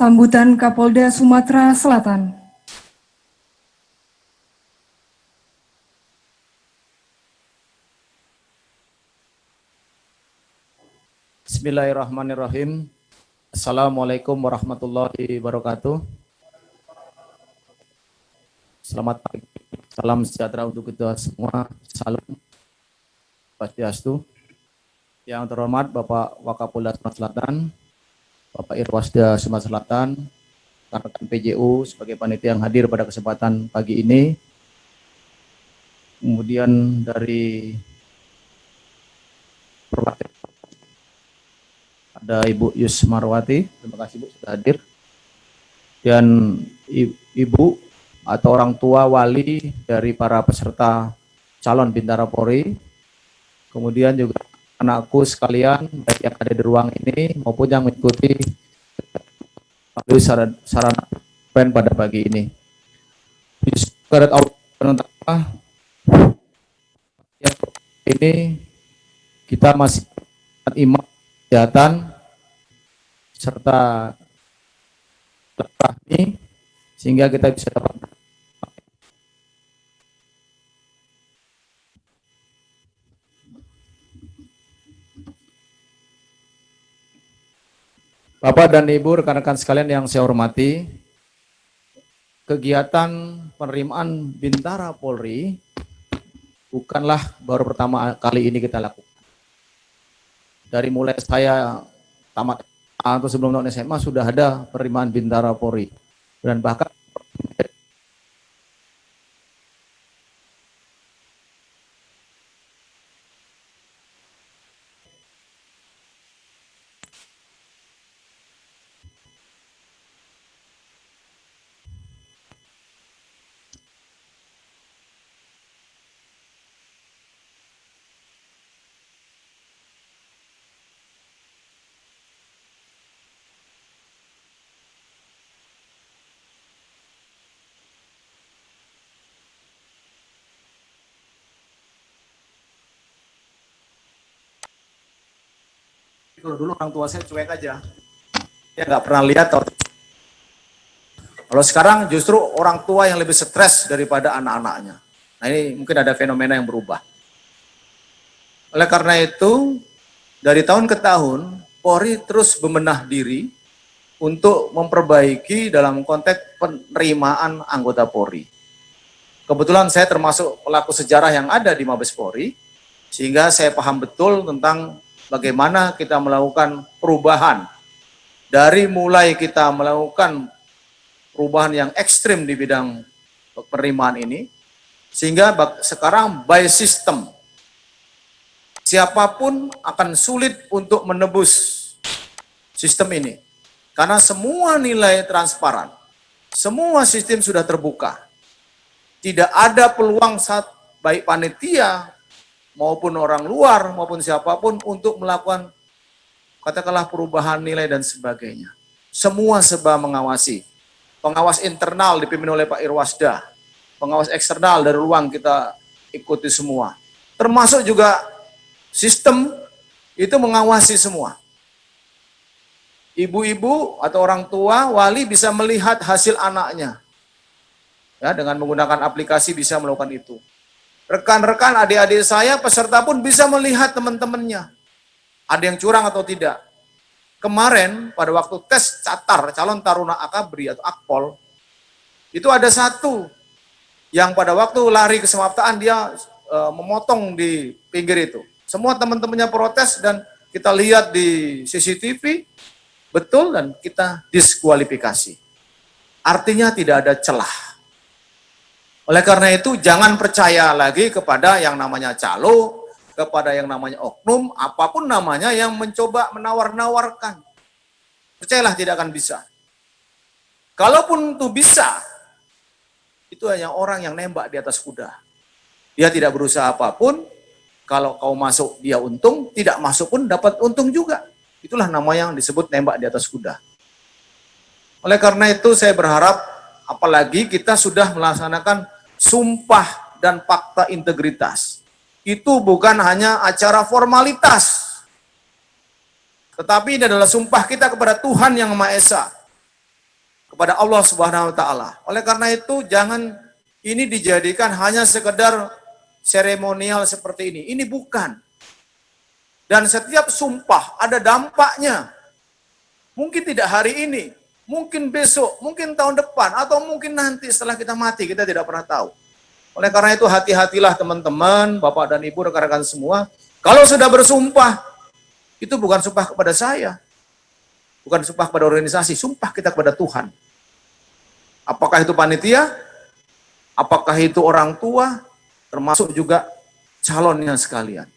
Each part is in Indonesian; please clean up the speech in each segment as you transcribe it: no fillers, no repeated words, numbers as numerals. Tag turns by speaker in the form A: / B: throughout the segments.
A: Sambutan Kapolda Sumatera Selatan.
B: Bismillahirrahmanirrahim. Assalamualaikum warahmatullahi wabarakatuh. Selamat pagi, salam sejahtera untuk kita semua. Salam Swastiastu. Yang terhormat Bapak Wakapolda Sumatera Selatan, Bapak Irwasda Sumatera Selatan, rekan-rekan PJU sebagai panitia yang hadir pada kesempatan pagi ini. Kemudian dari perwakilan ada Ibu Yus Marwati, terima kasih Bu sudah hadir. Dan Ibu atau orang tua wali dari para peserta calon Bintara Polri, kemudian juga anakku sekalian, baik yang ada di ruang ini maupun yang mengikuti melalui sarana pada pagi ini. Ini kita masih imam kesehatan serta rahmi sehingga kita bisa dapat Bapak dan Ibu, rekan-rekan sekalian yang saya hormati, kegiatan penerimaan Bintara Polri bukanlah baru pertama kali ini kita lakukan. Dari mulai saya tamat atau sebelum tahun SMA sudah ada penerimaan Bintara Polri, dan bahkan kalau dulu orang tua saya cuek aja, ya nggak pernah lihat. Kalau sekarang justru orang tua yang lebih stres daripada anak-anaknya. Nah ini mungkin ada fenomena yang berubah. Oleh karena itu, dari tahun ke tahun, Polri terus bebenah diri untuk memperbaiki dalam konteks penerimaan anggota Polri. Kebetulan saya termasuk pelaku sejarah yang ada di Mabes Polri, sehingga saya paham betul tentang bagaimana kita melakukan perubahan. Dari mulai kita melakukan perubahan yang ekstrim di bidang penerimaan ini, sehingga sekarang by system, siapapun akan sulit untuk menebus sistem ini. Karena semua nilai transparan, semua sistem sudah terbuka. Tidak ada peluang baik panitia maupun orang luar maupun siapapun untuk melakukan katakanlah perubahan nilai dan sebagainya. Semua serba mengawasi. Pengawas internal dipimpin oleh Pak Irwasda, pengawas eksternal dari luar kita ikuti semua. Termasuk juga sistem itu mengawasi semua. Ibu-ibu atau orang tua, wali bisa melihat hasil anaknya. Ya, dengan menggunakan aplikasi bisa melakukan itu. Rekan-rekan adik-adik saya, peserta pun bisa melihat teman-temannya. Ada yang curang atau tidak. Kemarin pada waktu tes catar calon taruna akabri atau akpol, itu ada satu yang pada waktu lari ke semaptaan dia memotong di pinggir itu. Semua teman-temannya protes dan kita lihat di CCTV betul dan kita diskualifikasi. Artinya tidak ada celah. Oleh karena itu jangan percaya lagi kepada yang namanya calo, kepada yang namanya oknum, apapun namanya yang mencoba menawar-nawarkan. Percayalah tidak akan bisa. Kalaupun itu bisa, itu hanya orang yang nembak di atas kuda. Dia tidak berusaha apapun, kalau kau masuk dia untung, tidak masuk pun dapat untung juga. Itulah nama yang disebut nembak di atas kuda. Oleh karena itu saya berharap, apalagi kita sudah melaksanakan sumpah dan fakta integritas. Itu bukan hanya acara formalitas, tetapi ini adalah sumpah kita kepada Tuhan Yang Maha Esa. kepada Allah Subhanahu wa taala. Oleh karena itu jangan ini dijadikan hanya sekedar seremonial seperti ini. Ini bukan. Dan setiap sumpah ada dampaknya. Mungkin tidak hari ini, mungkin besok, mungkin tahun depan, atau mungkin nanti setelah kita mati, kita tidak pernah tahu. Oleh karena itu hati-hatilah teman-teman, Bapak dan Ibu, rekan-rekan semua. Kalau sudah bersumpah, itu bukan sumpah kepada saya. Bukan sumpah kepada organisasi, sumpah kita kepada Tuhan. Apakah itu panitia? Apakah itu orang tua? Termasuk juga calonnya sekalian.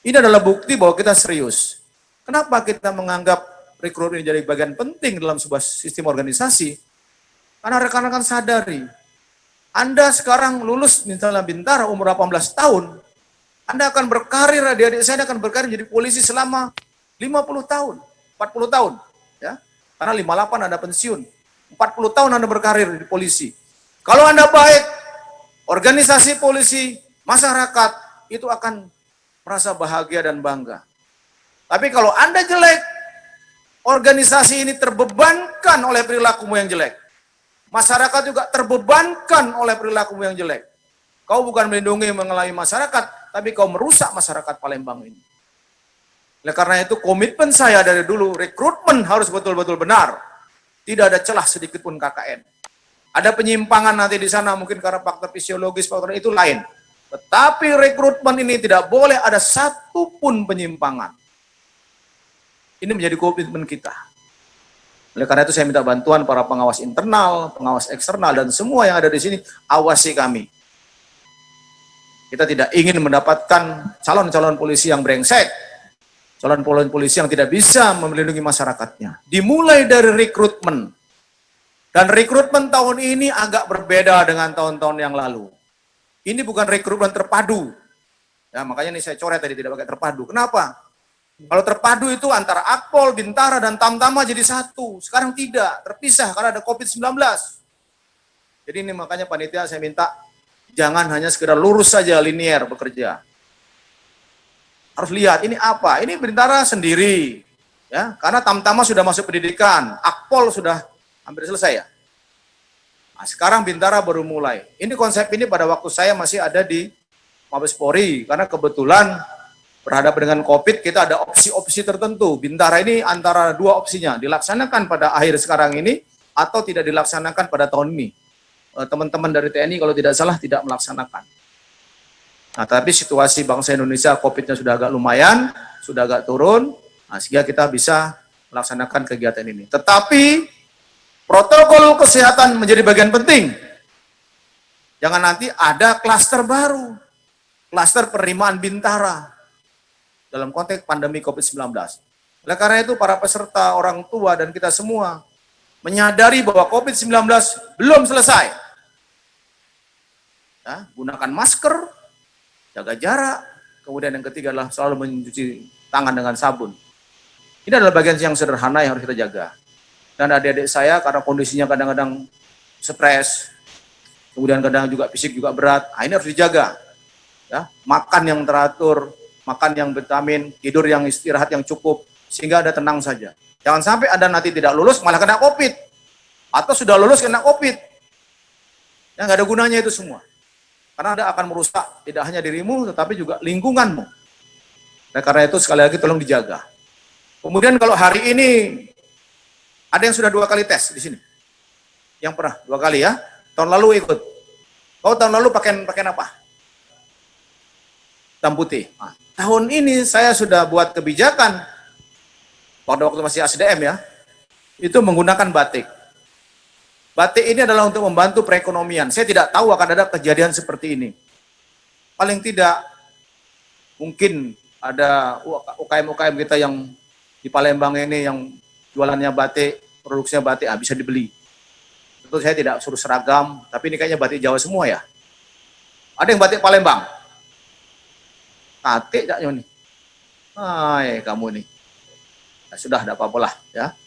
B: Ini adalah bukti bahwa kita serius. Kenapa kita menganggap rekrut ini jadi bagian penting dalam sebuah sistem organisasi? Karena rekan-rekan sadari, Anda sekarang lulus misalnya Bintara umur 18 tahun, Anda akan berkarir, adik-adik saya akan berkarir jadi polisi selama 50 tahun, 40 tahun. Ya, karena 58 Anda pensiun, 40 tahun Anda berkarir di polisi. Kalau Anda baik, organisasi polisi, masyarakat, itu akan merasa bahagia dan bangga. Tapi kalau Anda jelek, organisasi ini terbebankan oleh perilakumu yang jelek. Masyarakat juga terbebankan oleh perilakumu yang jelek. Kau bukan melindungi mengelola masyarakat, tapi kau merusak masyarakat Palembang ini. Oleh karena itu komitmen saya dari dulu, rekrutmen harus betul-betul benar. Tidak ada celah sedikit pun KKN. Ada penyimpangan nanti di sana mungkin karena faktor fisiologis, faktor itu lain. Tetapi rekrutmen ini tidak boleh ada satupun penyimpangan. Ini menjadi komitmen kita. Oleh karena itu saya minta bantuan para pengawas internal, pengawas eksternal, dan semua yang ada di sini, awasi kami. Kita tidak ingin mendapatkan calon-calon polisi yang brengsek, calon polisi yang tidak bisa melindungi masyarakatnya. Dimulai dari rekrutmen. Dan rekrutmen tahun ini agak berbeda dengan tahun-tahun yang lalu. Ini bukan rekrutmen terpadu. Ya, makanya ini saya coret tadi tidak pakai terpadu. Kenapa? Kalau terpadu itu antara Akpol, Bintara, dan Tamtama jadi satu. Sekarang tidak, terpisah karena ada COVID-19. Jadi ini makanya panitia saya minta jangan hanya sekedar lurus saja linier bekerja. Harus lihat ini apa? Ini Bintara sendiri. Ya, karena Tamtama sudah masuk pendidikan, Akpol sudah hampir selesai ya. Nah, sekarang Bintara baru mulai. Ini konsep ini pada waktu saya masih ada di Mabes Polri, karena kebetulan berhadapan dengan COVID, kita ada opsi-opsi tertentu. Bintara ini antara dua opsinya, dilaksanakan pada akhir sekarang ini, atau tidak dilaksanakan pada tahun ini. Teman-teman dari TNI kalau tidak salah tidak melaksanakan. Nah, tapi situasi bangsa Indonesia COVID-nya sudah agak lumayan, sudah agak turun, nah, sehingga kita bisa melaksanakan kegiatan ini. Tetapi protokol kesehatan menjadi bagian penting. Jangan nanti ada klaster baru, klaster penerimaan Bintara dalam konteks pandemi COVID-19. Oleh karena itu para peserta, orang tua, dan kita semua menyadari bahwa COVID-19 belum selesai. Ya, gunakan masker, jaga jarak, kemudian yang ketiga adalah selalu mencuci tangan dengan sabun. Ini adalah bagian yang sederhana yang harus kita jaga. Dan adik-adik saya karena kondisinya kadang-kadang stres, kemudian kadang juga fisik juga berat, nah ini harus dijaga. Ya, makan yang teratur, makan yang vitamin, tidur yang istirahat yang cukup, sehingga Anda tenang saja. Jangan sampai Anda nanti tidak lulus malah kena COVID, atau sudah lulus kena COVID. Ya, nggak ada gunanya itu semua. Karena Anda akan merusak tidak hanya dirimu, tetapi juga lingkunganmu. Nah, karena itu sekali lagi tolong dijaga. Kemudian kalau hari ini ada yang sudah 2 kali tes di sini. Yang pernah 2 kali ya. Tahun lalu ikut. Kau tahun lalu pakai apa? Hitam putih. Nah, tahun ini saya sudah buat kebijakan pada waktu masih ASDM ya. Itu menggunakan batik. Batik ini adalah untuk membantu perekonomian. Saya tidak tahu akan ada kejadian seperti ini. Paling tidak mungkin ada UKM-UKM kita yang di Palembang ini yang jualannya batik, produksinya batik, bisa dibeli. Tentu saya tidak suruh seragam, tapi ini kayaknya batik Jawa semua ya. Ada yang batik Palembang? Batik tak nih? Hai kamu nih. Nah, sudah, tidak apa-apa lah ya.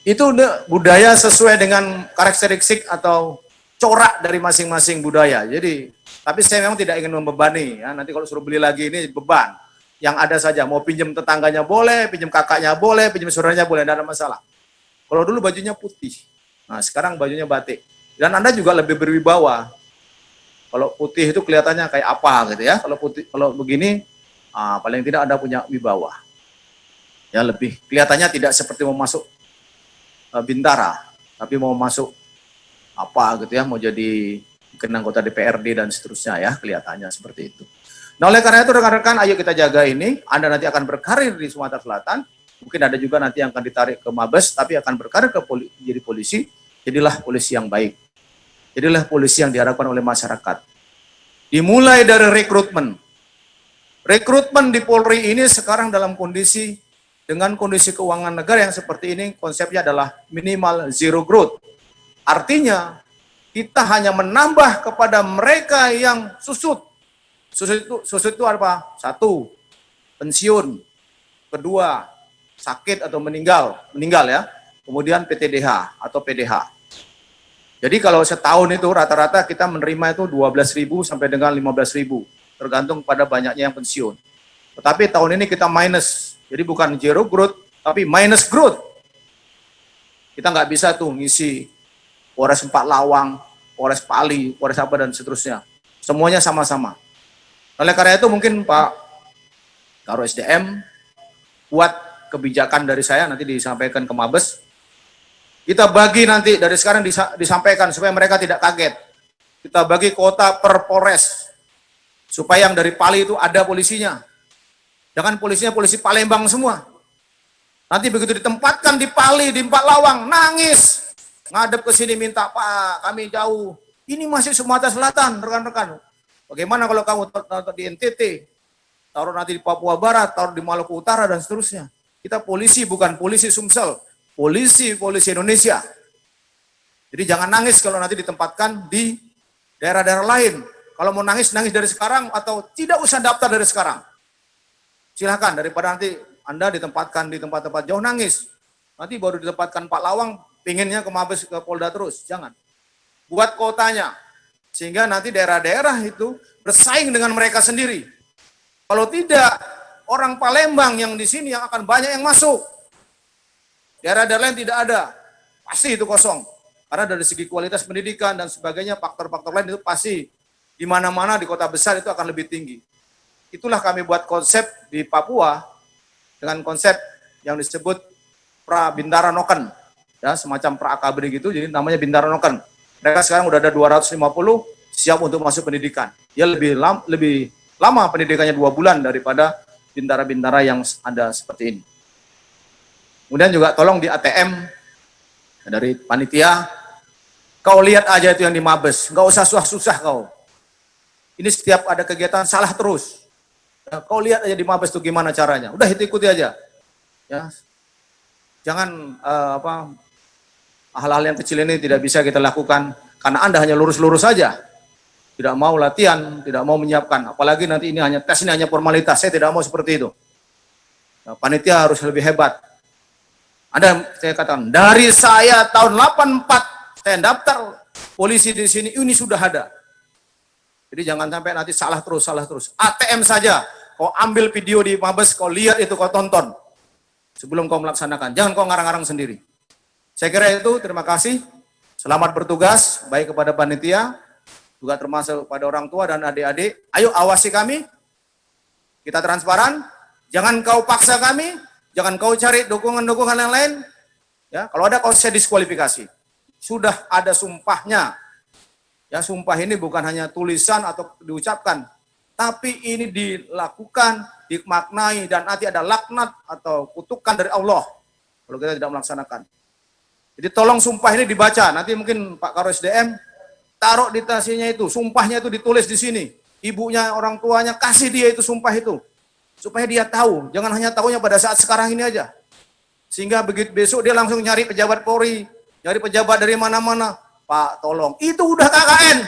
B: Itu budaya sesuai dengan karakteristik atau corak dari masing-masing budaya. Jadi, tapi saya memang tidak ingin membebani ya. Nanti kalau suruh beli lagi ini beban. Yang ada saja, mau pinjam tetangganya boleh, pinjam kakaknya boleh, pinjam saudaranya boleh, tidak ada masalah. Kalau dulu bajunya putih, Nah, sekarang bajunya batik. Dan Anda juga lebih berwibawa. Kalau putih itu kelihatannya kayak apa gitu ya. Kalau putih, kalau begini, paling tidak Anda punya wibawa. Ya, lebih kelihatannya tidak seperti mau masuk bintara, tapi mau masuk apa gitu ya, mau jadi mungkin anggota DPRD dan seterusnya ya, kelihatannya seperti itu. Nah, oleh karena itu rekan-rekan, ayo kita jaga ini. Anda nanti akan berkarir di Sumatera Selatan. Mungkin ada juga nanti yang akan ditarik ke Mabes, tapi akan berkarir ke jadi polisi. Jadilah polisi yang baik. Jadilah polisi yang diharapkan oleh masyarakat. Dimulai dari rekrutmen. Rekrutmen di Polri ini sekarang dalam kondisi, dengan kondisi keuangan negara yang seperti ini, konsepnya adalah minimal zero growth. Artinya, kita hanya menambah kepada mereka yang susut. Susut itu apa? Satu, pensiun. Kedua, sakit atau meninggal ya. Kemudian PTDH atau PDH. Jadi kalau setahun itu rata-rata kita menerima itu 12.000 sampai dengan 15.000, tergantung pada banyaknya yang pensiun. Tetapi tahun ini kita minus, jadi bukan zero growth, tapi minus growth. Kita nggak bisa tuh ngisi Polres Empat Lawang, Polres Pali, Polres apa dan seterusnya. Semuanya sama-sama. Oleh karena itu mungkin Pak Karo SDM buat kebijakan dari saya nanti disampaikan ke Mabes. Kita bagi nanti dari sekarang disampaikan supaya mereka tidak kaget. Kita bagi kota per Polres supaya yang dari Pali itu ada polisinya. Jangan polisinya polisi Palembang semua. Nanti begitu ditempatkan di Pali, di Empat Lawang, nangis. Ngadep ke sini minta, Pak, kami jauh. Ini masih Sumatera Selatan, rekan-rekan. Bagaimana kalau kamu taruh di NTT, taruh nanti di Papua Barat, taruh di Maluku Utara, dan seterusnya. Kita polisi, bukan polisi Sumsel. Polisi Indonesia. Jadi jangan nangis kalau nanti ditempatkan di daerah-daerah lain. Kalau mau nangis, nangis dari sekarang, atau tidak usah daftar dari sekarang. Silahkan, daripada nanti Anda ditempatkan di tempat-tempat jauh, nangis. Nanti baru ditempatkan Pak Lawang, pinginnya ke Mabes, ke Polda terus. Jangan. Buat kotanya. Sehingga nanti daerah-daerah itu bersaing dengan mereka sendiri. Kalau tidak, orang Palembang yang di sini yang akan banyak yang masuk. Daerah-daerah lain tidak ada. Pasti itu kosong. Karena dari segi kualitas pendidikan dan sebagainya, faktor-faktor lain itu pasti di mana-mana di kota besar itu akan lebih tinggi. Itulah kami buat konsep di Papua dengan konsep yang disebut Pra Bintara Noken. Ya, semacam pra akabri gitu, jadi namanya Bintara Noken. Mereka sekarang udah ada 250 siap untuk masuk pendidikan. Dia lebih lama pendidikannya 2 bulan daripada bintara-bintara yang ada seperti ini. Kemudian juga tolong di ATM dari panitia, kau lihat aja itu yang di Mabes, nggak usah susah-susah kau. Ini setiap ada kegiatan salah terus. Ya, kau lihat aja di Mabes itu gimana caranya. Udah ikuti aja. Ya, jangan hal-hal yang kecil ini tidak bisa kita lakukan karena Anda hanya lurus-lurus saja. Tidak mau latihan, tidak mau menyiapkan. Apalagi nanti ini hanya tes, ini hanya formalitas. Saya tidak mau seperti itu. Nah, panitia harus lebih hebat. Saya katakan, dari saya tahun 84, saya daftar polisi di sini, ini sudah ada. Jadi jangan sampai nanti salah terus. ATM saja, kau ambil video di Mabes, kau lihat itu, kau tonton. Sebelum kau melaksanakan, jangan kau ngarang-ngarang sendiri. Saya kira itu, terima kasih. Selamat bertugas, baik kepada panitia, juga termasuk pada orang tua dan adik-adik. Ayo awasi kami, kita transparan, jangan kau paksa kami, jangan kau cari dukungan-dukungan yang lain. Ya, kalau ada kau saya diskualifikasi. Sudah ada sumpahnya. Ya, sumpah ini bukan hanya tulisan atau diucapkan, tapi ini dilakukan, dimaknai, dan nanti ada laknat atau kutukan dari Allah kalau kita tidak melaksanakan. Jadi tolong sumpah ini dibaca. Nanti mungkin Pak Karo SDM taruh di tasnya itu, sumpahnya itu ditulis di sini. Ibunya, orang tuanya kasih dia itu sumpah itu, supaya dia tahu. Jangan hanya tahunya pada saat sekarang ini aja. Sehingga begitu besok dia langsung nyari pejabat Polri, nyari pejabat dari mana-mana. Pak, tolong. Itu udah KKN.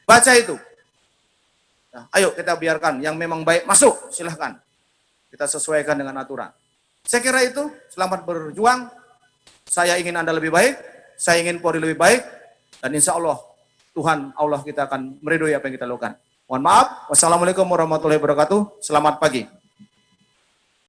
B: Baca itu. Nah, ayo kita biarkan yang memang baik masuk, silahkan. Kita sesuaikan dengan aturan. Saya kira itu, selamat berjuang. Saya ingin Anda lebih baik, saya ingin Polri lebih baik, dan insya Allah, Tuhan Allah kita akan meridhoi apa yang kita lakukan. Mohon maaf. Wassalamualaikum warahmatullahi wabarakatuh. Selamat pagi.